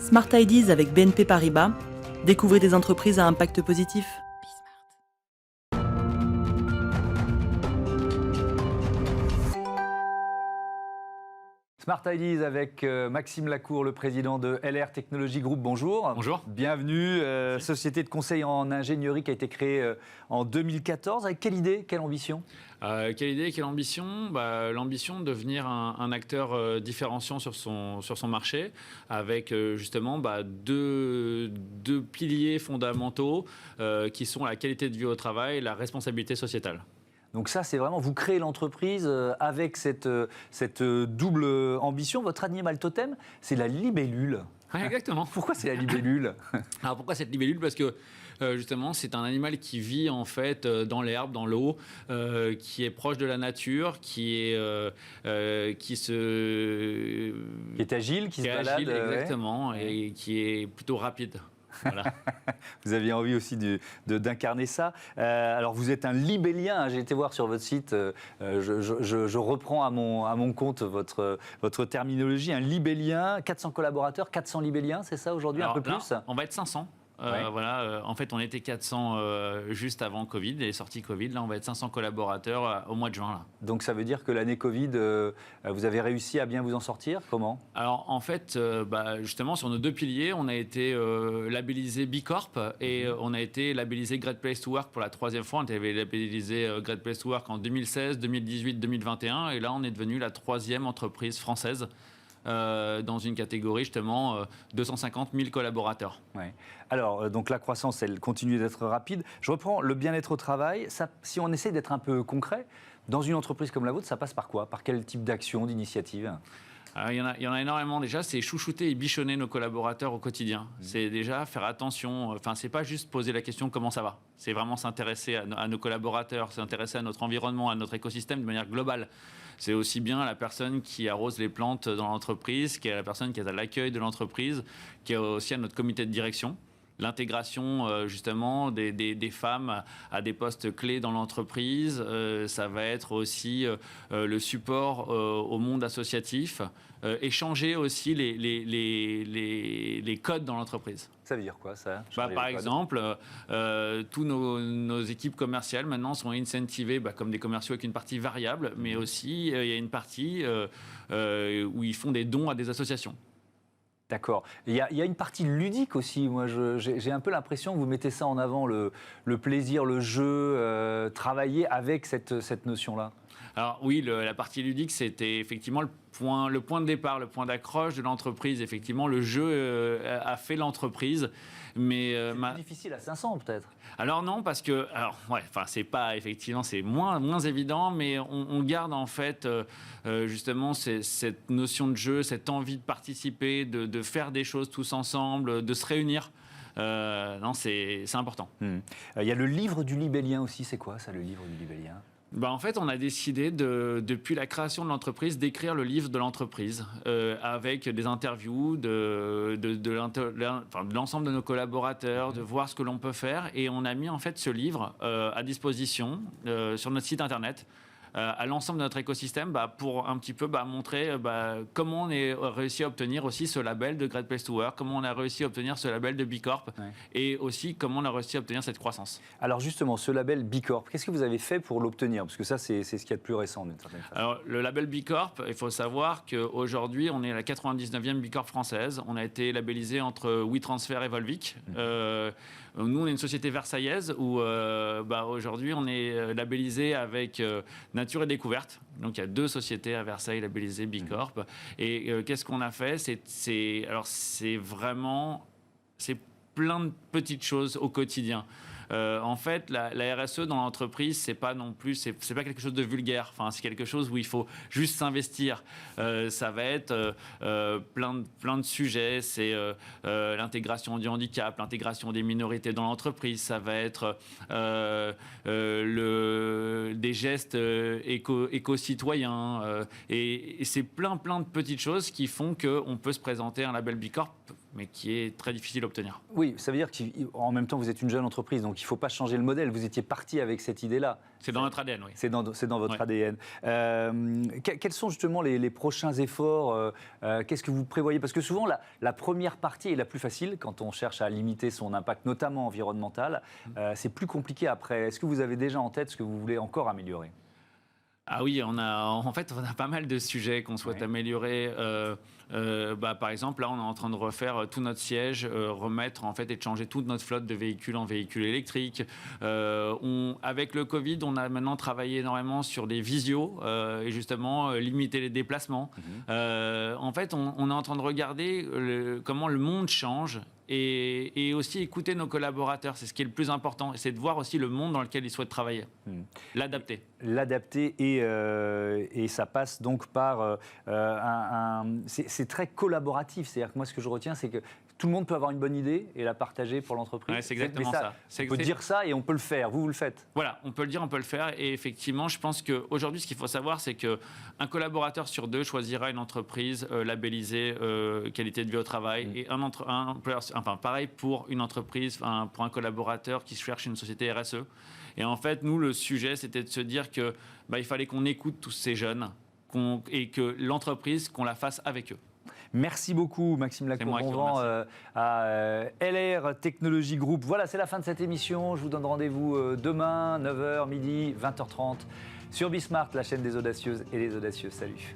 Smart Ideas avec BNP Paribas. Découvrez des entreprises à impact positif. Smart Ideas avec Maxime Lacour, le président de LR Technology Group. Bonjour. Bonjour. Bienvenue. Société de conseil en ingénierie qui a été créée en 2014. Avec quelle idée, quelle ambition ? Quelle idée, quelle ambition ? L'ambition de devenir un acteur différenciant sur son marché, avec justement deux piliers fondamentaux qui sont la qualité de vie au travail et la responsabilité sociétale. Donc ça, c'est vraiment, vous créez l'entreprise avec cette double ambition. Votre animal totem, c'est la libellule. Ouais, exactement. Pourquoi c'est la libellule ? Alors pourquoi cette libellule ? Parce que justement, c'est un animal qui vit en fait dans l'herbe, dans l'eau, qui est proche de la nature, qui est agile, qui se balade. Agile, exactement, et qui est plutôt rapide. Voilà. Vous aviez envie aussi d'incarner ça. Alors vous êtes un libellien, hein, j'ai été voir sur votre site, je reprends à mon compte votre terminologie, un libellien, 400 collaborateurs, 400 libelliens, c'est ça aujourd'hui, un peu plus ? On va être 500. Voilà, en fait, on était 400 juste avant Covid, les sorties Covid. Là, on va être 500 collaborateurs au mois de juin. Là. Donc, ça veut dire que l'année Covid, vous avez réussi à bien vous en sortir ? Comment ? Alors, en fait, justement, sur nos deux piliers, on a été labellisé B Corp et on a été labellisé Great Place to Work pour la troisième fois. On avait labellisé Great Place to Work en 2016, 2018, 2021. Et là, on est devenu la troisième entreprise française dans une catégorie justement 250 000 collaborateurs. Ouais. Alors, donc la croissance, elle continue d'être rapide. Je reprends le bien-être au travail. Ça, si on essaie d'être un peu concret, dans une entreprise comme la vôtre, ça passe par quoi ? Par quel type d'action, d'initiative ? Il y en a énormément déjà, c'est chouchouter et bichonner nos collaborateurs au quotidien. C'est déjà faire attention, enfin c'est pas juste poser la question comment ça va, c'est vraiment s'intéresser à nos collaborateurs, s'intéresser à notre environnement, à notre écosystème de manière globale. C'est aussi bien la personne qui arrose les plantes dans l'entreprise, qui est la personne qui est à l'accueil de l'entreprise, qui est aussi à notre comité de direction. L'intégration justement des femmes à des postes clés dans l'entreprise, ça va être aussi le support au monde associatif, échanger aussi les codes dans l'entreprise. Ça veut dire quoi ça ? Par exemple, tous nos équipes commerciales maintenant sont incentivées comme des commerciaux avec une partie variable, mais aussi il y a une partie où ils font des dons à des associations. D'accord. Il y a une partie ludique aussi. Moi, j'ai un peu l'impression que vous mettez ça en avant, le plaisir, le jeu, travailler avec cette notion-là. Alors oui, la partie ludique, c'était effectivement le point de départ, le point d'accroche de l'entreprise. Effectivement, le jeu a fait l'entreprise. Mais c'est plus difficile à 500 peut-être. Alors non, parce que c'est pas effectivement, c'est moins évident, mais on garde en fait justement cette notion de jeu, cette envie de participer, de faire des choses tous ensemble, de se réunir. Non, c'est important. Il y a le livre du libellien aussi. C'est quoi ça, le livre du libellien ? En fait, on a décidé, depuis la création de l'entreprise, d'écrire le livre de l'entreprise avec des interviews de l'ensemble de nos collaborateurs, de voir ce que l'on peut faire. Et on a mis en fait ce livre à disposition sur notre site internet à l'ensemble de notre écosystème pour un petit peu montrer comment on a réussi à obtenir aussi ce label de Great Place to Work, comment on a réussi à obtenir ce label de B Corp et aussi comment on a réussi à obtenir cette croissance. Alors justement, ce label B Corp, qu'est-ce que vous avez fait pour l'obtenir ? Parce que ça, c'est ce qu'il y a de plus récent d'une certaine façon. Alors le label B Corp, il faut savoir qu'aujourd'hui, on est à la 99e B Corp française. On a été labellisé entre WeTransfer et Volvic. Nous, on est une société versaillaise où aujourd'hui, on est labellisé avec Nature et Découverte. Donc, il y a 2 sociétés à Versailles labellisées B Corp. Et qu'est-ce qu'on a fait ? C'est plein de petites choses au quotidien. En fait, la RSE dans l'entreprise, c'est pas quelque chose de vulgaire. Enfin, c'est quelque chose où il faut juste s'investir. Ça va être plein de sujets. C'est l'intégration du handicap, l'intégration des minorités dans l'entreprise. Ça va être des gestes éco-citoyens. Et c'est plein de petites choses qui font qu'on peut se présenter un label B Corp mais qui est très difficile à obtenir. Oui, ça veut dire qu'en même temps, vous êtes une jeune entreprise, donc il ne faut pas changer le modèle. Vous étiez parti avec cette idée-là. C'est dans notre ADN, oui. C'est dans votre Ouais. ADN. Quels sont justement les prochains efforts qu'est-ce que vous prévoyez? Parce que souvent, la première partie est la plus facile quand on cherche à limiter son impact, notamment environnemental. C'est plus compliqué après. Est-ce que vous avez déjà en tête ce que vous voulez encore améliorer? Ah oui, on a pas mal de sujets qu'on souhaite améliorer. Par exemple, là, on est en train de refaire tout notre siège, remettre en fait et de changer toute notre flotte de véhicules en véhicules électriques. Avec le Covid, on a maintenant travaillé énormément sur des visios et justement limiter les déplacements. En fait, on est en train de regarder comment le monde change. Et aussi écouter nos collaborateurs, c'est ce qui est le plus important, c'est de voir aussi le monde dans lequel ils souhaitent travailler, l'adapter. L'adapter et ça passe donc par c'est très collaboratif, c'est-à-dire que moi ce que je retiens c'est que tout le monde peut avoir une bonne idée et la partager pour l'entreprise. Ouais, c'est exactement ça. On peut dire ça et on peut le faire. Vous le faites. Voilà, on peut le dire, on peut le faire. Et effectivement, je pense qu'aujourd'hui, ce qu'il faut savoir, c'est qu'un collaborateur sur 2 choisira une entreprise labellisée qualité de vie au travail. Et un employeur, pareil pour une entreprise, pour un collaborateur qui cherche une société RSE. Et en fait, nous, le sujet, c'était de se dire que il fallait qu'on écoute tous ces jeunes et que l'entreprise, qu'on la fasse avec eux. Merci beaucoup Maxime Lacour-Bonvent à LR Technology Group. Voilà, c'est la fin de cette émission. Je vous donne rendez-vous demain, 9h, midi, 20h30 sur Bismart, la chaîne des audacieuses et des audacieux. Salut.